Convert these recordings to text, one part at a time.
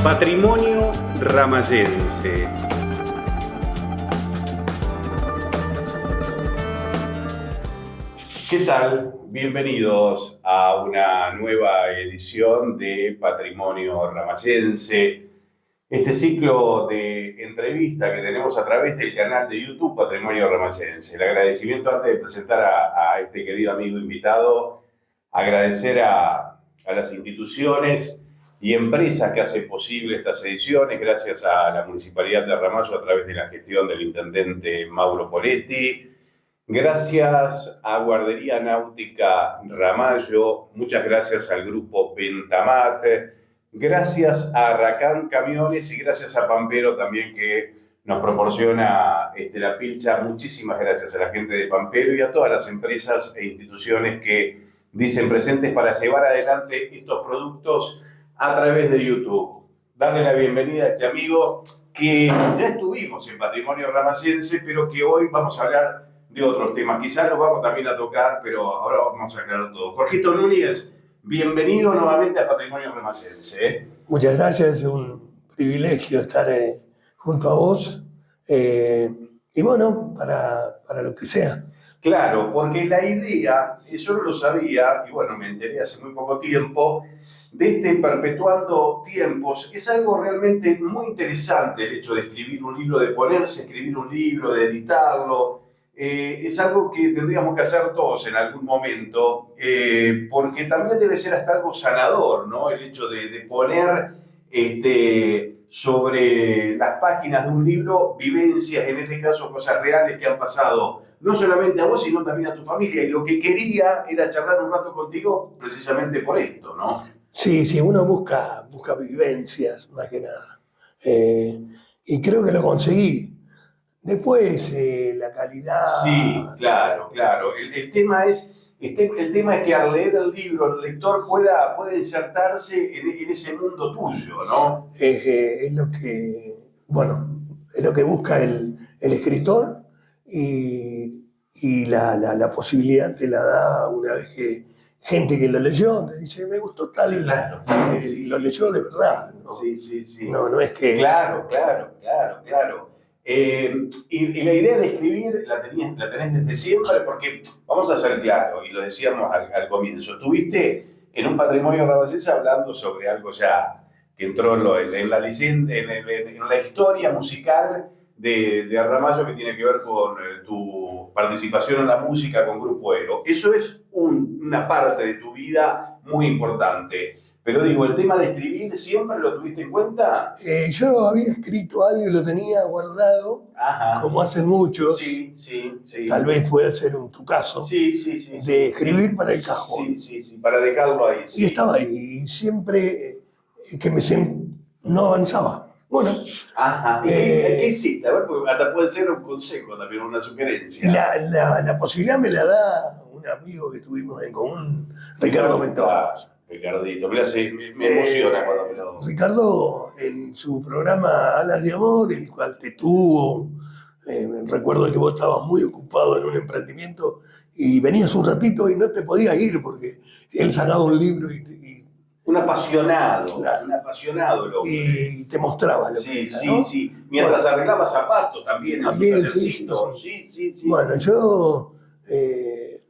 Patrimonio Ramayense. ¿Qué tal? Bienvenidos a una nueva edición de Patrimonio Ramayense. Este ciclo de entrevista que tenemos a través del canal de YouTube Patrimonio Ramayense. El agradecimiento antes de presentar a este querido amigo invitado, agradecer a las instituciones y empresas que hacen posible estas ediciones, gracias a la Municipalidad de Ramallo a través de la gestión del intendente Mauro Poletti, gracias a Guardería Náutica Ramallo, muchas gracias al grupo Pentamat, gracias a Racán Camiones y gracias a Pampero también que nos proporciona la pilcha. Muchísimas gracias a la gente de Pampero y a todas las empresas e instituciones que dicen presentes para llevar adelante estos productos a través de YouTube. Darle la bienvenida a este amigo que ya estuvimos en Patrimonio Ramayense, pero que hoy vamos a hablar de otros temas. Quizás los vamos también a tocar, pero ahora vamos a aclarar todo. Jorgito Núñez, bienvenido nuevamente a Patrimonio Ramayense. Muchas gracias, es un privilegio estar junto a vos. Y bueno, para lo que sea. Claro, porque la idea, yo no lo sabía, y bueno, me enteré hace muy poco tiempo, de Perpetuando Tiempos. Es algo realmente muy interesante el hecho de escribir un libro, de ponerse a escribir un libro, de editarlo. Es algo que tendríamos que hacer todos en algún momento, porque también debe ser hasta algo sanador, ¿no? El hecho de poner sobre las páginas de un libro vivencias, en este caso cosas reales que han pasado, no solamente a vos, sino también a tu familia. Y lo que quería era charlar un rato contigo precisamente por esto, ¿no? Sí, uno busca vivencias, más que nada. Y creo que lo conseguí. Después, la calidad... Sí, claro. El tema es que al leer el libro, el lector pueda insertarse en ese mundo tuyo, ¿no? Es lo que busca el escritor y la posibilidad te la da una vez que gente que lo leyó, te dice, me gustó tal, sí, claro. Lo leyó de verdad, ¿no? Sí. No es que... Claro. Y la idea de escribir la tenés desde siempre, porque vamos a ser claros, y lo decíamos al comienzo, estuviste en un Patrimonio Ramayense hablando sobre algo ya que entró en la historia musical de Ramallo, que tiene que ver con tu participación en la música con Grupo Ero. Eso es una parte de tu vida muy importante. Pero digo, ¿el tema de escribir siempre lo tuviste en cuenta? Yo había escrito algo y lo tenía guardado, como hacen muchos. Sí. Tal vez pueda ser tu caso. Sí. De escribir para el cajón. Sí, para dejarlo ahí. Sí. Y estaba ahí, y siempre no avanzaba. Bueno. ¿Qué hiciste? A ver, porque hasta puede ser un consejo también, una sugerencia. La posibilidad me la da un amigo que tuvimos en común, Ricardo Mendoza. Ricardito, me emociona cuando me lo... Ricardo, en su programa Alas de Amor, el cual te tuvo, recuerdo que vos estabas muy ocupado en un emprendimiento y venías un ratito y no te podías ir porque él sacaba un libro y un apasionado, claro. Un apasionado el hombre. Y te mostraba lo que era, ¿no? Sí. Mientras arreglaba zapatos también. Sí. Bueno, yo...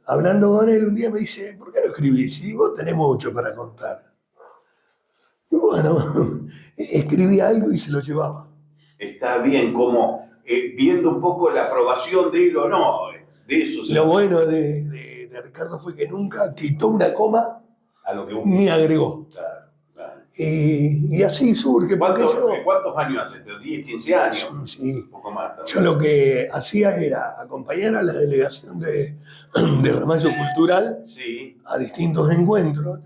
hablando con él un día me dice, ¿por qué no escribís? Y vos tenés mucho para contar. Y bueno, escribí algo y se lo llevaba. Está bien, como viendo un poco la aprobación de él o no, de eso. Lo bueno de Ricardo fue que nunca quitó una coma a lo que ni agregó. Claro. Y así surge. ¿Cuántos años hace? ¿10, 15 años? Sí. Un poco más. Yo lo que hacía era acompañar a la delegación de Ramallo Cultural a distintos encuentros.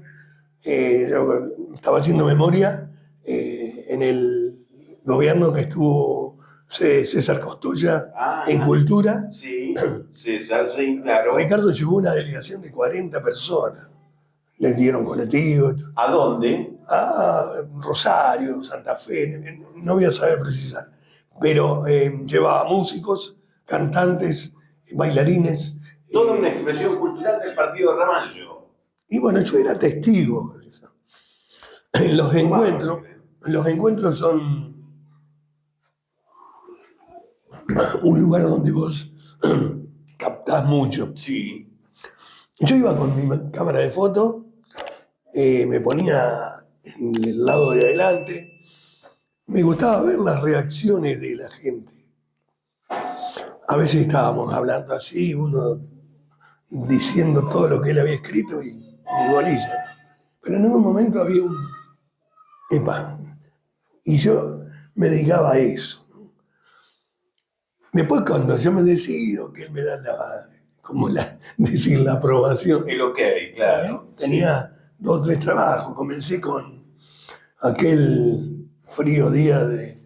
Yo estaba haciendo memoria en el gobierno que estuvo César Costoya en Cultura. Sí, César, sí, claro. Ricardo llevó una delegación de 40 personas. Les dieron colectivos. ¿A dónde? A Rosario, Santa Fe, no voy a saber precisar. Pero llevaba músicos, cantantes, bailarines. Toda una expresión cultural del partido de Ramallo. Y bueno, yo era testigo en los encuentros. los encuentros son un lugar donde vos captás mucho. Sí. Yo iba con mi cámara de foto, me ponía en el lado de adelante, me gustaba ver las reacciones de la gente. A veces estábamos hablando así, uno diciendo todo lo que él había escrito y ni bolilla, ¿no? Pero en un momento había un epa, y yo me dedicaba a eso. Después cuando yo me decido, que él me da decir, la aprobación. El ok, claro. Tenía 2 o 3 trabajos. Comencé con aquel frío día de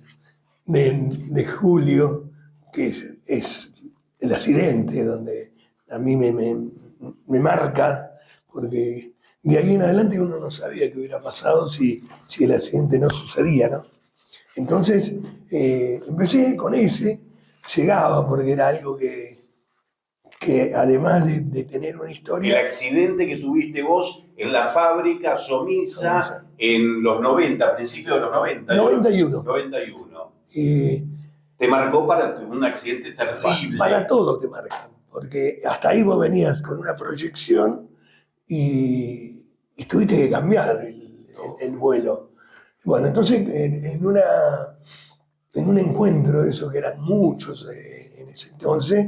julio, que es el accidente, donde a mí me marca, porque de ahí en adelante uno no sabía qué hubiera pasado si el accidente no sucedía, ¿no? Entonces empecé con ese, llegaba porque era algo que además de tener una historia... El accidente que tuviste vos en la fábrica Somisa en los 90, principios de los 90. 91. 91. Te marcó para un accidente terrible. Para todo te marcan, porque hasta ahí vos venías con una proyección y tuviste que cambiar el vuelo. Bueno, entonces en un encuentro, eso que eran muchos en ese entonces,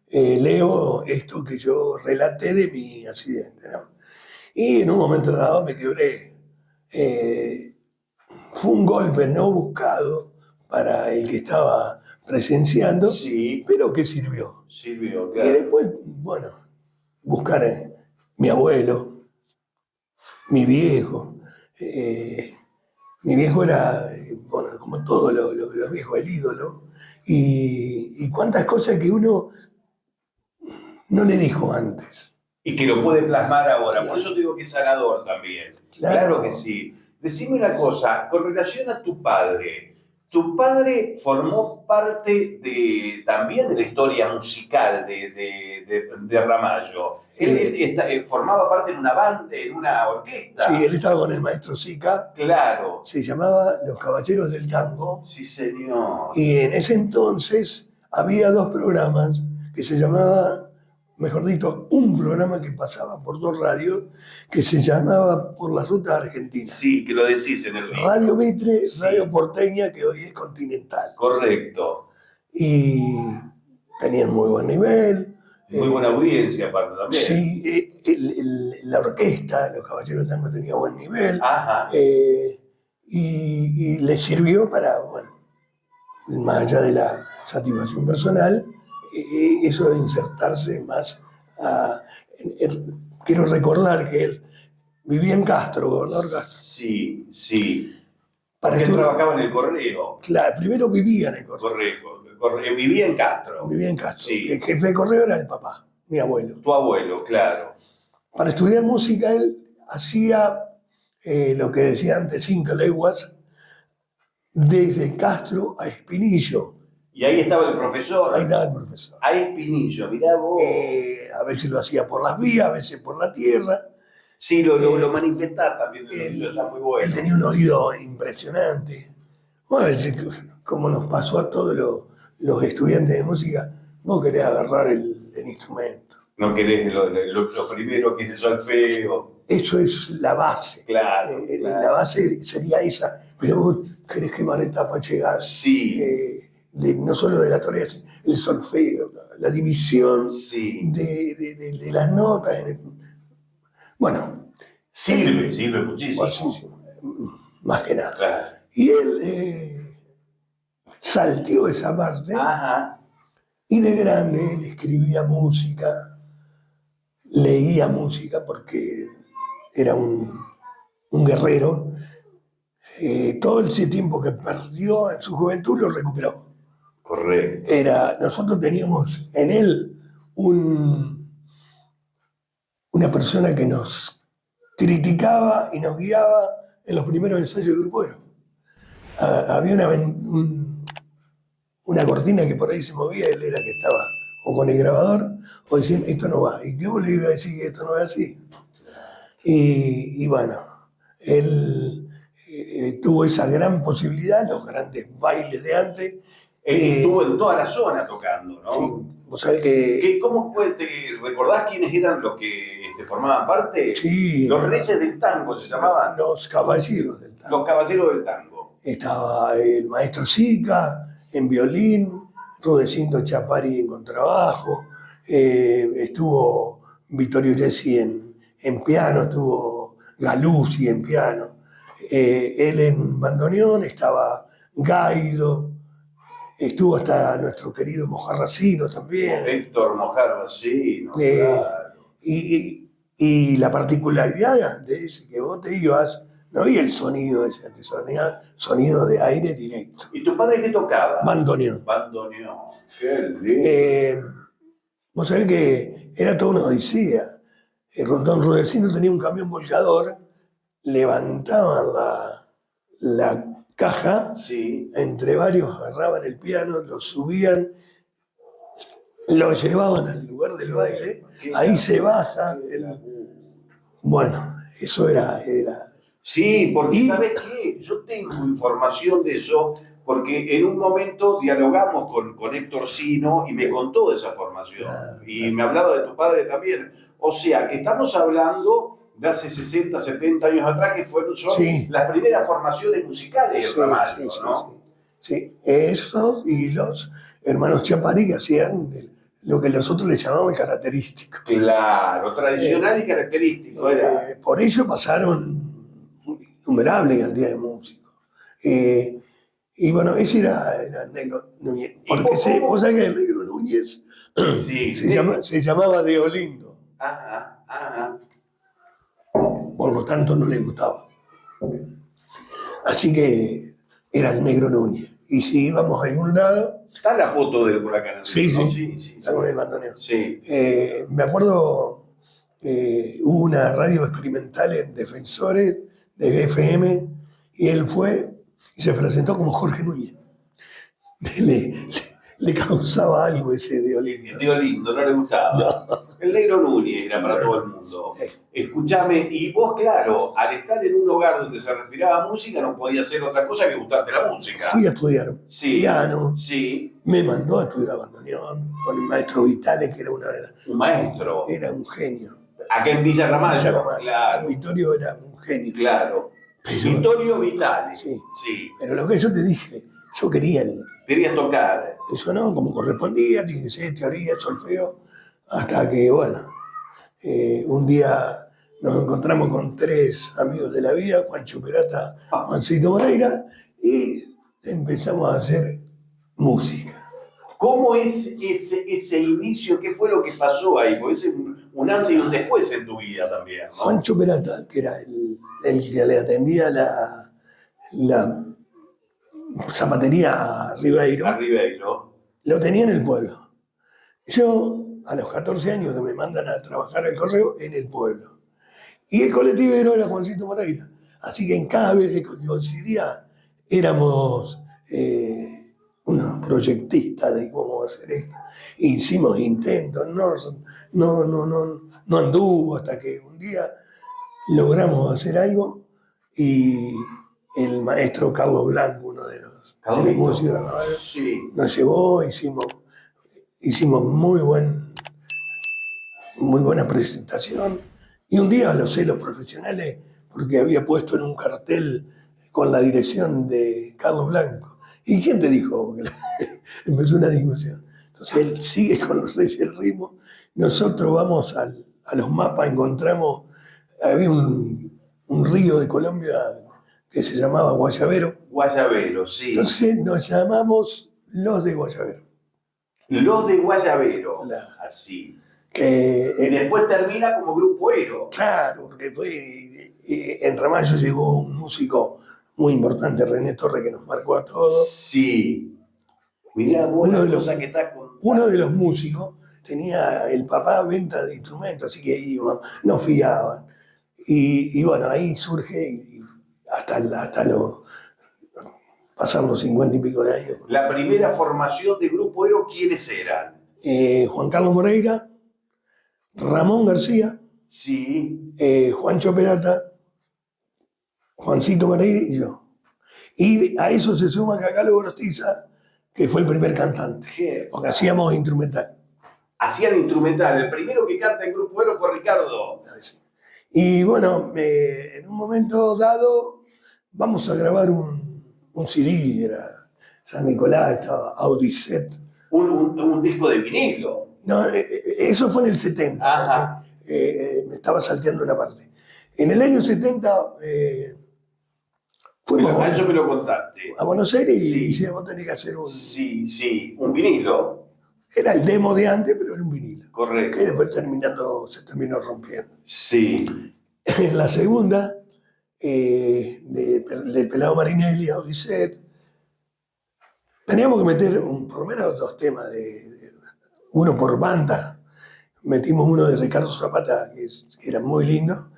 leo esto que yo relaté de mi accidente, ¿no? Y en un momento dado me quebré. Fue un golpe no buscado para el que estaba presenciando, sí, pero que sirvió. Sirvió, claro. Y después, bueno, buscar a mi abuelo, mi viejo. Mi viejo era, bueno, como todos los viejos, el ídolo. Y cuántas cosas que uno no le dijo antes. Y que lo puede plasmar ahora. Claro. Por eso te digo que es sanador también. Claro que sí. Decime una cosa, con relación a tu padre formó parte también de la historia musical de Ramallo. Él formaba parte en una banda, en una orquesta. Sí, él estaba con el maestro Sica. Claro. Se llamaba Los Caballeros del Tango. Sí, señor. Y en ese entonces había 2 programas que se llamaban, mejor dicho, un programa que pasaba por 2 radios que se llamaba Por la Ruta Argentina. Sí, que lo decís en el libro. Radio Mitre, sí. Radio Porteña, que hoy es Continental. Correcto. Y tenían muy buen nivel. Muy buena audiencia, aparte también. Sí, la orquesta, Los Caballeros del Tango, tenía buen nivel. Ajá. Y le sirvió para, bueno, más allá de la satisfacción personal, eso de insertarse más quiero recordar que él vivía en Castro, Gobernador Castro. Sí, sí. Porque él trabajaba en el correo. Claro, primero vivía en el correo. Correcto. Vivía en Castro. Vivía en Castro. Sí. El jefe de correo era el papá, mi abuelo. Tu abuelo, claro. Para estudiar música él hacía lo que decía antes 5 leguas, desde Castro a Espinillo. Y ahí estaba el profesor. Ahí estaba el profesor. A Espinillo, mirá vos. A veces lo hacía por las vías, a veces por la tierra. Sí, lo manifestaba también, está muy bueno. Él tenía un oído impresionante. Bueno, como nos pasó a todos los estudiantes de música, vos querés agarrar el instrumento. No querés lo primero que es el solfeo. Eso es la base. Claro, La base sería esa, pero vos querés quemar etapas, llegar. Sí. No solo de la teoría, el solfeo, la división sí. de las notas. Bueno. Sirve muchísimo. Más que nada. Claro. Y él salteó esa parte. Ajá. Y de grande él escribía música, leía música porque era un guerrero. Todo ese tiempo que perdió en su juventud lo recuperó. Correcto. Nosotros teníamos en él una persona que nos criticaba y nos guiaba en los primeros ensayos de grupo. Había una cortina que por ahí se movía, él era que estaba o con el grabador o diciendo esto no va. ¿Y qué vos le ibas a decir que esto no es así? Y bueno, él tuvo esa gran posibilidad, los grandes bailes de antes. Estuvo en toda la zona tocando, ¿no? Sí, vos sabés que... ¿Cómo fue? ¿Te recordás quiénes eran los que formaban parte? Sí. Los Reyes del Tango se llamaban. Los Caballeros del Tango. Los Caballeros del Tango. Estaba el maestro Sica en violín, Rudecindo Chapari en contrabajo, estuvo Vittorio Jessy en piano, estuvo Galuzzi en piano, él en bandoneón, estaba Gaido, estuvo hasta nuestro querido Mojarracino también. Héctor Mojarracino, claro. Y la particularidad de ese que vos te ibas, no había el sonido ese, sonido de aire directo. ¿Y tu padre qué tocaba? Bandoneón. Bandoneón, qué lindo. Vos sabés que era toda una odisea. Don Rudecindo tenía un camión volcador, levantaban la caja, sí. Entre varios agarraban el piano, lo subían, lo llevaban al lugar del baile, ahí se baja. Bueno, eso era... Sí, porque ¿sabés qué? Yo tengo información de eso, porque en un momento dialogamos con Héctor Sino y me contó de esa formación. Y me hablaba de tu padre también. O sea, que estamos hablando de hace 60, 70 años atrás, que son las primeras formaciones musicales del Ramallo, ¿no? Sí, eso y los hermanos Chapari que hacían lo que nosotros le llamamos el característico. Claro, tradicional y característico. Por ello pasaron innumerable cantidad de músicos. Y bueno, ese era el Negro Núñez. Porque vos sabés que el Negro Núñez se llamaba Deolindo. Ajá. Por lo tanto no le gustaba. Así que era el Negro Núñez. Y si íbamos a algún lado... Está la foto del huracán. Sí. Está con el bandoneón. Sí. Me acuerdo, hubo una radio experimental en Defensores de FM, y él fue y se presentó como Jorge Núñez. Le causaba algo ese Deolindo. Deolindo, no le gustaba. No. El Negro Núñez era para todo el mundo. Escuchame, y vos, claro, al estar en un lugar donde se respiraba música, no podía hacer otra cosa que gustarte la música. Fui a estudiar piano. Sí. Me mandó a estudiar bandoneón con el maestro Vitale, que era un maestro. Era un genio. Acá en Villa Ramallo. Claro. Vittorio era un genio. Claro. Vittorio Vitale. Sí. Pero lo que yo te dije, yo quería... Querías tocar. Eso no, como correspondía, teoría, solfeo, hasta que, bueno, un día nos encontramos con 3 amigos de la vida, Juancho Perata, Juancito Moreira, y empezamos a hacer música. ¿Cómo es ese inicio? ¿Qué fue lo que pasó ahí? Porque es un antes y un después en tu vida también, ¿no? Juancho Perata, que era el que le atendía la zapatería a Ribeiro. Lo tenía en el pueblo. Yo, a los 14 años que me mandan a trabajar al correo, en el pueblo. Y el colectivero era Juancito Moreira. Así que en cada vez que coincidía, éramos unos proyectistas de cómo hacer esto. Hicimos intentos, no anduvo, hasta que un día logramos hacer algo y el maestro Carlos Blanco, uno de los músicos de la radio, nos llevó, hicimos muy buena presentación. Y un día los celos profesionales, porque había puesto en un cartel con la dirección de Carlos Blanco. ¿Y quién te dijo? Empezó una discusión. Entonces él sigue con los Reyes del Ritmo. Nosotros vamos a los mapas, encontramos, había un río de Colombia que se llamaba Guayabero. Guayabero, sí. Entonces nos llamamos los de Guayabero. Los de Guayabero, así. Y después termina como Grupo Ero. Claro, porque en Ramallo llegó un músico muy importante, René Torre, que nos marcó a todos. Sí. Mirá, uno de los músicos tenía el papá venta de instrumentos, así que no fiaban. Y bueno, ahí surge hasta pasaron los 50 y pico de años. La primera formación de Grupo Ero, ¿quiénes eran? Juan Carlos Moreira, Ramón García, sí. Juancho Perata, Juancito Moreira y yo. Y a eso se suma Cacalo Gorostiza, que fue el primer cantante, ¿Qué? porque hacíamos instrumental. Hacían instrumental. El primero que canta en Grupo Ero fue Ricardo. Y bueno, en un momento dado vamos a grabar un CD, era San Nicolás, estaba Audiset. Un disco de vinilo. No, eso fue en el 70. Me estaba salteando una parte. En el año 70 fuimos Eso me lo contaste. a Buenos Aires y sí, vos tenés que hacer un... Sí, un vinilo. Era el demo de antes, pero era un vinilo. Correcto. Que después se terminó rompiendo. Sí. En la segunda, del Pelado Marinelli, Audiset, teníamos que meter por lo menos 2 temas, uno por banda. Metimos uno de Ricardo Zapata, que era muy lindo.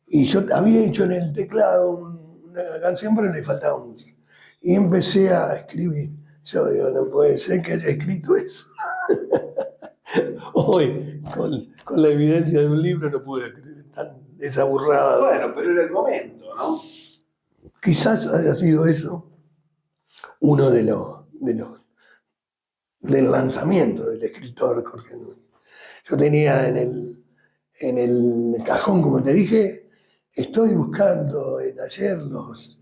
Y yo había hecho en el teclado una canción, pero le faltaba música. Y empecé a escribir. Yo digo, no puede ser que haya escrito eso. Hoy, con la evidencia de un libro, no pude escribir esa burrada. Bueno, pero era el momento, ¿no? Quizás haya sido eso uno del lanzamiento del escritor Jorge Núñez. Yo tenía en el cajón, como te dije, estoy buscando en ayer los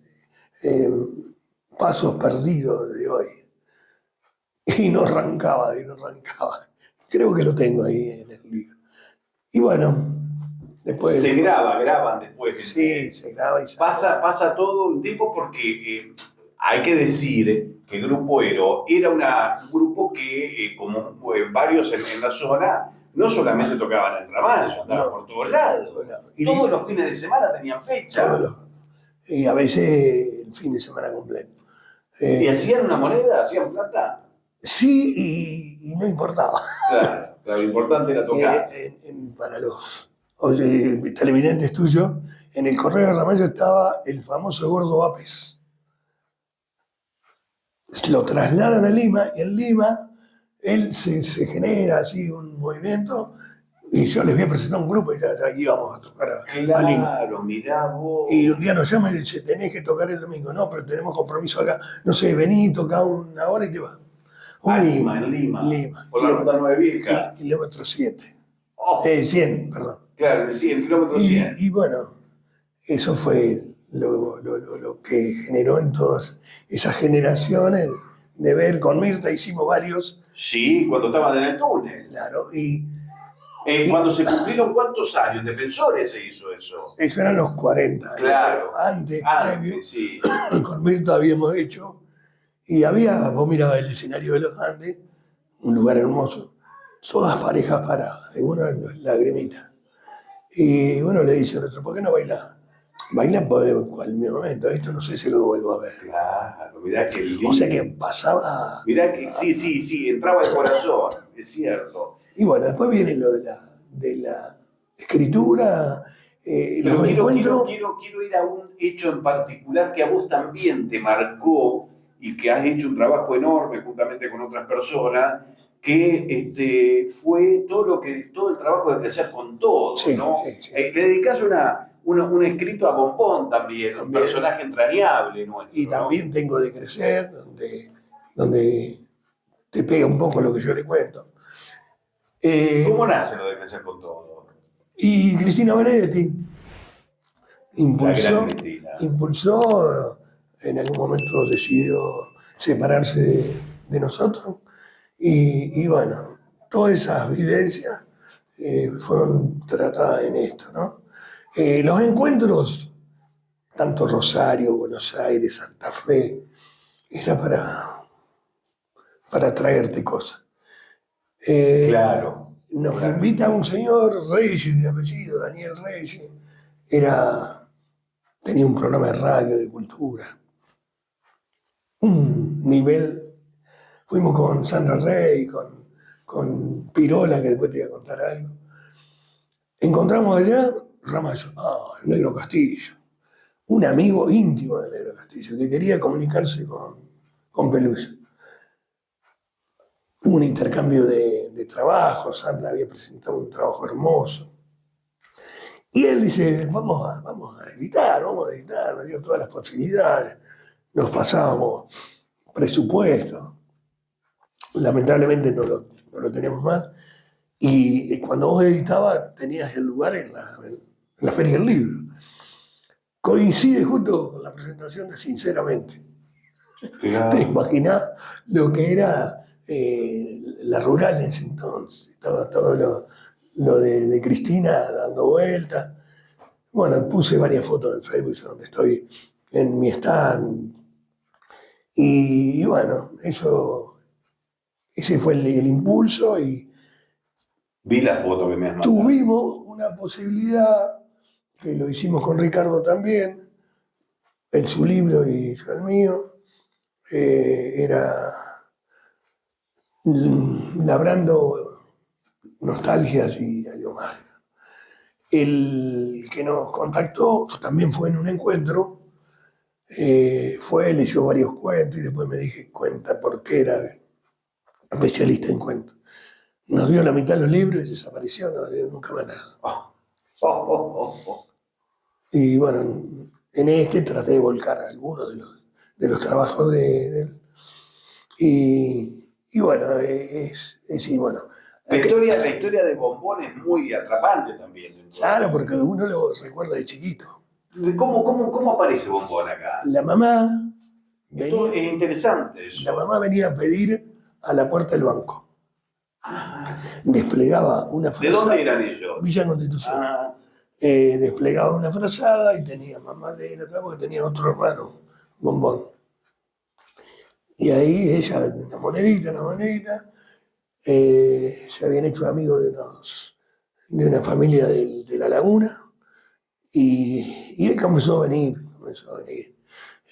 pasos perdidos de hoy. Y no arrancaba. Creo que lo tengo ahí en el libro. Y bueno, después... graban después. Sí, se graba y pasa todo un tiempo porque hay que decir que Grupo Ero era un grupo que, como varios en la zona, no solamente tocaban en Ramallo, andaban por todos lados. Todos los fines de semana tenían fecha. Y a veces el fin de semana completo. ¿Y hacían una moneda? ¿Hacían plata? Sí, y no importaba. Claro, lo importante era tocar. Para los televidentes tuyos, en el Correo de Ramallo estaba el famoso Gordo Apes. Lo trasladan a Lima, y en Lima él se genera así un movimiento, y yo les voy a presentar un grupo y ya íbamos a tocar a Lima. Claro, mirá vos. Y un día nos llama y dice, tenés que tocar el domingo. No, pero tenemos compromiso acá. No sé, vení, toca una hora y te vas. En Lima. Por la ruta 9 vieja. Kilómetro 7. 100, perdón. Claro, sí, el kilómetro 100. Y bueno, eso fue lo que generó en todas esas generaciones de ver. Con Mirta hicimos varios. Sí, cuando estaban en el túnel. Claro, cuando se cumplieron ¿cuántos años? Defensores se hizo eso. Eso eran los 40. Claro. Antes sí. Con Mirta habíamos hecho. Y vos mirabas el escenario de los Andes, un lugar hermoso, todas parejas paradas, una lagrimita. Y bueno, le dice al otro, ¿por qué no bailás? Baila en cualquier momento, esto no sé si lo vuelvo a ver. Claro, mirá que lindo. O sea que pasaba... Mirá que sí, entraba el corazón, es cierto. Y bueno, después viene lo de la escritura, los encuentros... Quiero ir a un hecho en particular que a vos también te marcó y que has hecho un trabajo enorme juntamente con otras personas, que fue todo el trabajo de Crecer con Todo, sí, ¿no? Sí. Le dedicás un escrito a Bombón también, un personaje entrañable nuestro. Y también tengo de Crecer, donde te pega un poco lo que yo le cuento. ¿Cómo nace lo de Crecer con Todo? Y Cristina Benedetti impulsó, en algún momento decidió separarse de nosotros, y bueno, todas esas vivencias fueron tratadas en esto, ¿no? Los encuentros, tanto Rosario, Buenos Aires, Santa Fe, era para traerte cosas. Claro. Nos invita un señor, Reyes, de apellido, Daniel Reyes, tenía un programa de radio, de cultura, un nivel. Fuimos con Sandra Rey, con Pirola, que después te voy a contar algo. Encontramos allá Ramallo, el Negro Castillo, un amigo íntimo del Negro Castillo, que quería comunicarse con Pelusa. Hubo un intercambio de trabajo, Sandra había presentado un trabajo hermoso. Y él dice, vamos a editar, me dio todas las posibilidades. nos pasábamos presupuesto. Lamentablemente no lo tenemos más. Y cuando vos editabas, tenías el lugar en la Feria del Libro. Coincide justo con la presentación de Sinceramente. Claro. ¿Te imaginás lo que era la rural en ese entonces? Estaba todo lo de Cristina dando vueltas. Bueno, puse varias fotos en Facebook donde estoy en mi stand. Y bueno, ese fue el impulso y vi la foto que me has mandado. tuvimos una posibilidad, que lo hicimos con Ricardo también, él su libro y yo el mío, era labrando nostalgias y algo más. El que nos contactó también fue en un encuentro, leyó varios cuentos y después me dije cuenta porque era especialista en cuentos. Nos dio la mitad de los libros y desapareció, no dio nunca más nada. Y bueno, en este traté de volcar algunos de los trabajos de él. Y bueno, sí, bueno. La historia de Bombón es muy atrapante también. Claro, porque uno lo recuerda de chiquito. ¿Cómo aparece Bombón acá? La mamá Esto es interesante eso. La mamá venía a pedir a la puerta del banco. Ah. Desplegaba una frazada. ¿De dónde eran ellos? Villa Constitución. Ah. Desplegaba una frazada y tenía mamadera, porque tenía otro hermano, Bombón. Y ahí ella, una monedita, se habían hecho amigos de una familia de La Laguna y él comenzó a venir.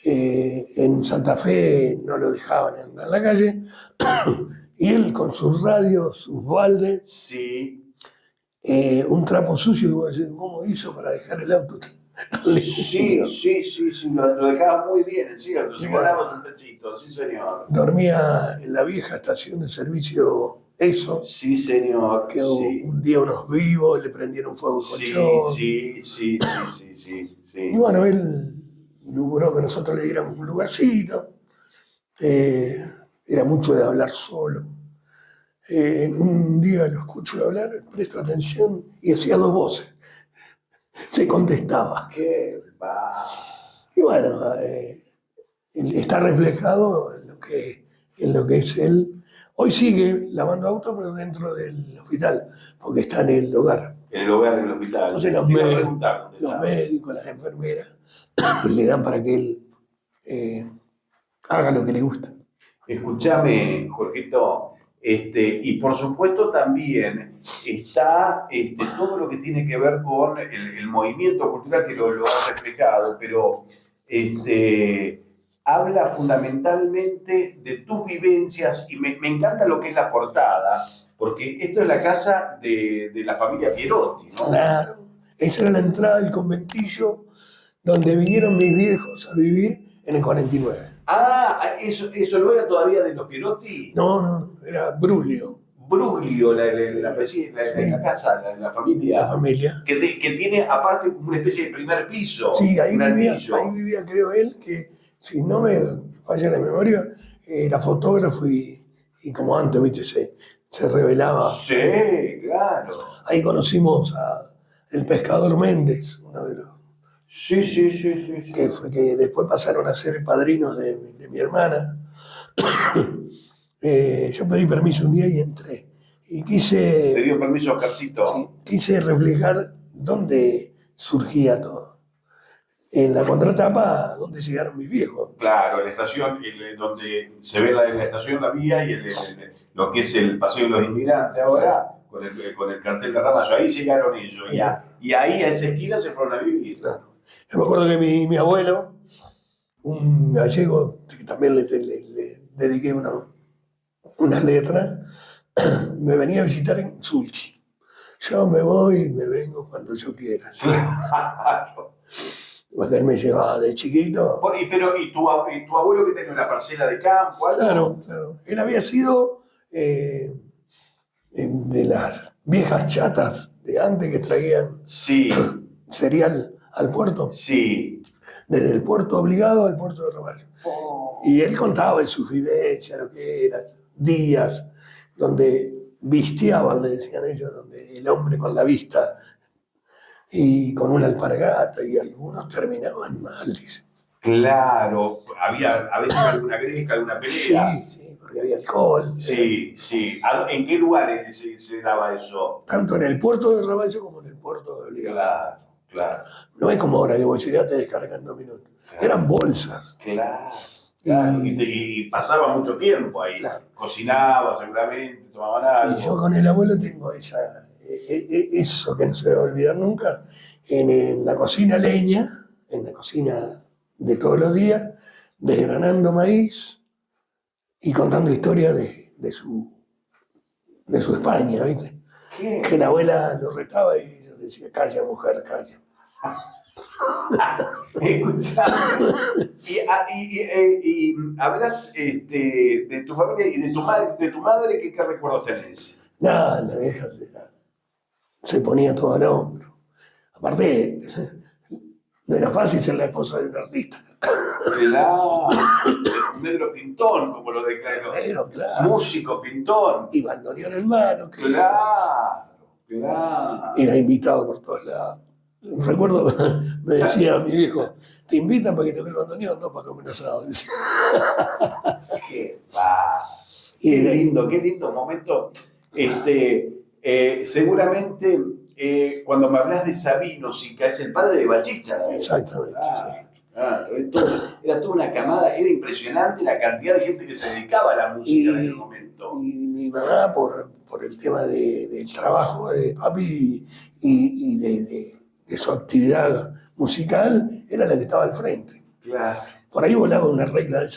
En Santa Fe no lo dejaban andar en la calle y él con sus radios, sus baldes, sí. Un trapo sucio, ¿cómo hizo para dejar el auto? Sí, lo dejaba muy bien, en serio, entonces ganamos un pechito, sí señor. Dormía en la vieja estación de servicio ESO. Sí señor, que sí. Un día unos vivos le prendieron fuego al colchón. Sí. Y bueno, él logró que nosotros le diéramos un lugarcito. Era mucho de hablar solo. Un día lo escucho hablar, presto atención y hacía dos voces. Se contestaba. ¿Qué va? Y bueno, está reflejado en lo que es él. Hoy sigue lavando autos, pero dentro del hospital, porque está en el hogar. En el hogar, en el hospital. Entonces los médicos, las enfermeras, le dan para que él haga lo que le gusta. Escúchame, Jorgito, y por supuesto también está todo lo que tiene que ver con el movimiento cultural que lo ha reflejado, pero habla fundamentalmente de tus vivencias y me encanta lo que es la portada, porque esto es la casa de la familia Pierotti, ¿no? Claro, esa era la entrada del conventillo donde vinieron mis viejos a vivir en el 49. Ah, ¿eso no era todavía de los Pierotti? No, era Bruglio. Bruglio, la casa, la familia. La familia. Que tiene aparte como una especie de primer piso. Sí, ahí vivía, creo él, que si no me falla la memoria, era fotógrafo y como antes, viste, se revelaba. Sí, claro. Ahí conocimos el pescador Méndez, uno de los. Sí. Que después pasaron a ser padrinos de mi hermana. Yo pedí permiso un día y entré. Y quise. ¿Te dio permiso, Oscarcito? Sí, quise reflejar dónde surgía todo. En la contratapa, donde llegaron mis viejos. Claro, en la estación, donde se ve en la estación la vía y lo que es el Paseo de los Inmigrantes ahora, con el cartel de Ramallo. Ahí llegaron ellos. Y ahí a esa esquina se fueron a vivir. Claro. Yo me acuerdo que mi abuelo, un gallego, que también le dediqué unas letras, me venía a visitar en Sulchi. Yo me voy y me vengo cuando yo quiera. ¿Sí? Claro. Porque él me llevaba de chiquito. ¿Y tu abuelo que tenía una parcela de campo? ¿Algo? Claro. Él había sido de las viejas chatas de antes que traían cereal al puerto. Sí. desde el puerto obligado al puerto de Ramallo. Y él contaba en sus vivencias lo que eran días donde visteaban, le decían ellos, donde el hombre con la vista y con una alpargata, y algunos terminaban mal, dice. Claro, había a veces alguna greca, alguna pelea. Sí, porque había alcohol. Sí, sí. ¿En qué lugares se daba eso? Tanto en el puerto de Ramallo como en el puerto de Obligado. Claro, claro. No es como ahora que vos llegás te descargan en 2 minutos. Claro. Eran bolsas. Claro. Claro. Y pasaba mucho tiempo ahí. Claro. Cocinaba seguramente, tomaban algo. Y yo con el abuelo tengo eso que no se me va a olvidar nunca, en la cocina leña, en la cocina de todos los días, desgranando maíz y contando historias de su España, ¿viste? ¿Qué? Que la abuela lo retaba y yo decía, calla mujer, calla. Escuchame. Y hablas de tu familia y de tu madre, ¿qué recuerdos tenés? Nada, la vieja se ponía todo al hombro. Aparte, no era fácil ser la esposa de un artista. Claro, un negro pintón, como lo declaró. Negro, claro. Músico, pintón. Y bandoneón en mano. Claro, claro. Era invitado por todos lados. Recuerdo, me decía mi viejo, te invitan para que toque el bandoneón, no para comer asado. Qué lindo momento. Seguramente cuando me hablas de Sabino Sica, es el padre de Bachicha, ¿no? Exactamente. Era toda una camada, era impresionante la cantidad de gente que se dedicaba a la música en el momento. Y mi mamá, por el tema del trabajo de papi y de su actividad musical, era la que estaba al frente. Claro. Por ahí volaba una regla de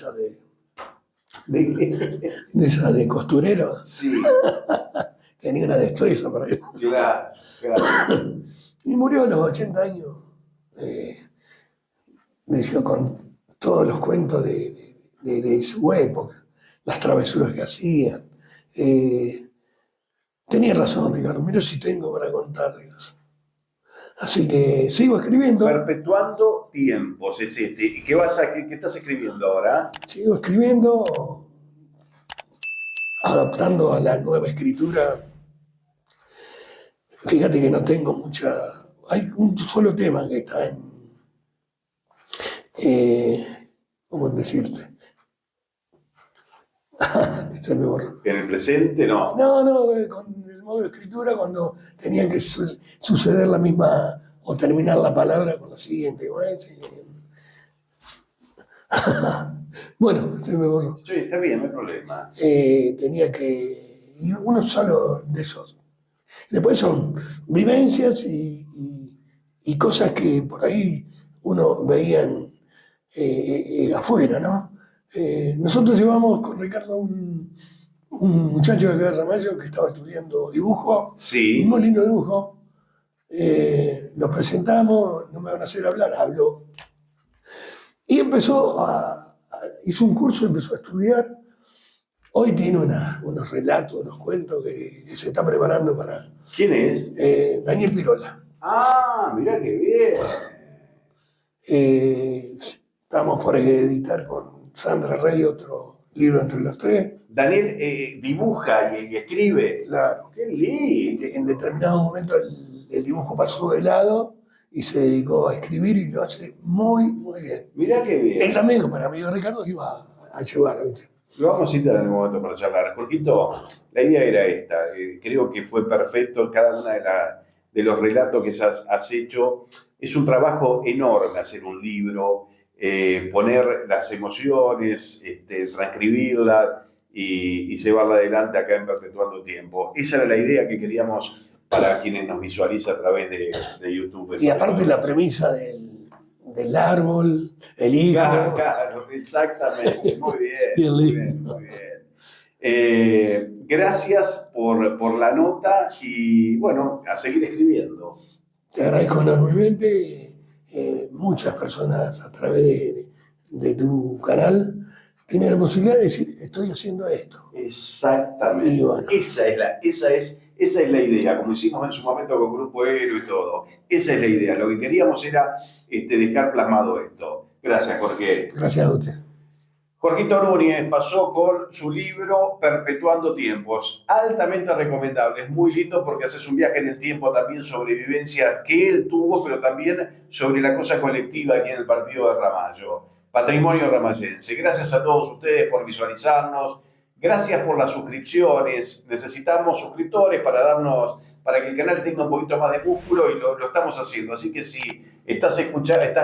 esa de costurero. Sí. Tenía una destreza para eso. Claro. Y murió a los 80 años. Me dijo con todos los cuentos de su época, las travesuras que hacían. Tenía razón, Ricardo, mira si tengo para contar de eso. Así que sigo escribiendo. Perpetuando tiempos es ¿Y qué estás escribiendo ahora? Sigo escribiendo, adaptando a la nueva escritura. Fíjate que no tengo mucha... Hay un solo tema que está ¿cómo decirte? Se me borró. ¿En el presente no? No, con el modo de escritura cuando tenían que suceder la misma o terminar la palabra con la siguiente. Bueno, se me borró. Sí, está bien, no hay problema. Tenía que... Y uno solo de esos. Después son vivencias y cosas que por ahí uno veía afuera, ¿no? Nosotros llevamos con Ricardo un muchacho de acá de Ramallo que estaba estudiando dibujo, sí. Muy lindo dibujo. Lo presentamos, no me van a hacer hablar, habló. Y hizo un curso, empezó a estudiar. Hoy tiene unos relatos, unos cuentos que se está preparando para... ¿Quién es? Daniel Pirola. Ah, mirá qué bien. Estamos por editar con Sandra Rey otro libro entre los tres. Daniel dibuja y escribe. Claro. Qué lindo. En determinado momento el dibujo pasó de lado y se dedicó a escribir y lo hace muy, muy bien. Mirá qué bien. Él también, como era amigo de Ricardo, iba a llevar, ¿viste? Lo vamos a citar en el momento para charlar. Jorgito, la idea era esta. Creo que fue perfecto cada una de los relatos que has hecho. Es un trabajo enorme hacer un libro, poner las emociones, transcribirlas y llevarla adelante acá en Perpetuando Tiempo. Esa era la idea que queríamos para quienes nos visualizan a través de YouTube. Y aparte la premisa del árbol, el hijo. Claro, exactamente. Muy bien, muy bien. Gracias por la nota y bueno, a seguir escribiendo. Te agradezco enormemente. Muchas personas a través de tu canal tienen la posibilidad de decir, estoy haciendo esto. Exactamente. Y bueno. Esa es Esa es la idea, como hicimos en su momento con Grupo Héroe y todo. Esa es la idea. Lo que queríamos era dejar plasmado esto. Gracias, Jorge. Gracias a usted. Jorgito Núñez pasó con su libro Perpetuando Tiempos, altamente recomendable, es muy lindo porque haces un viaje en el tiempo también sobre vivencias que él tuvo, pero también sobre la cosa colectiva aquí en el partido de Ramallo. Patrimonio ramayense. Gracias a todos ustedes por visualizarnos, gracias por las suscripciones, necesitamos suscriptores para que el canal tenga un poquito más de músculo y lo estamos haciendo, así que si estás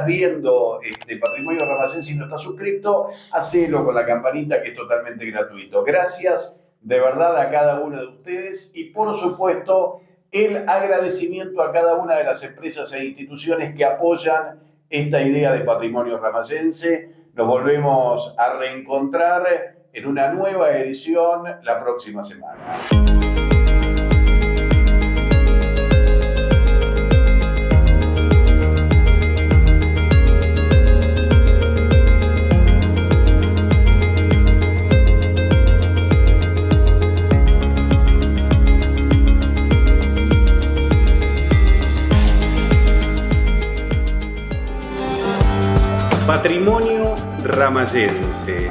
viendo Patrimonio Ramayense y no estás suscrito, hacelo con la campanita que es totalmente gratuito. Gracias de verdad a cada uno de ustedes y por supuesto el agradecimiento a cada una de las empresas e instituciones que apoyan esta idea de Patrimonio Ramayense. Nos volvemos a reencontrar en una nueva edición la próxima semana. Patrimonio Ramayense.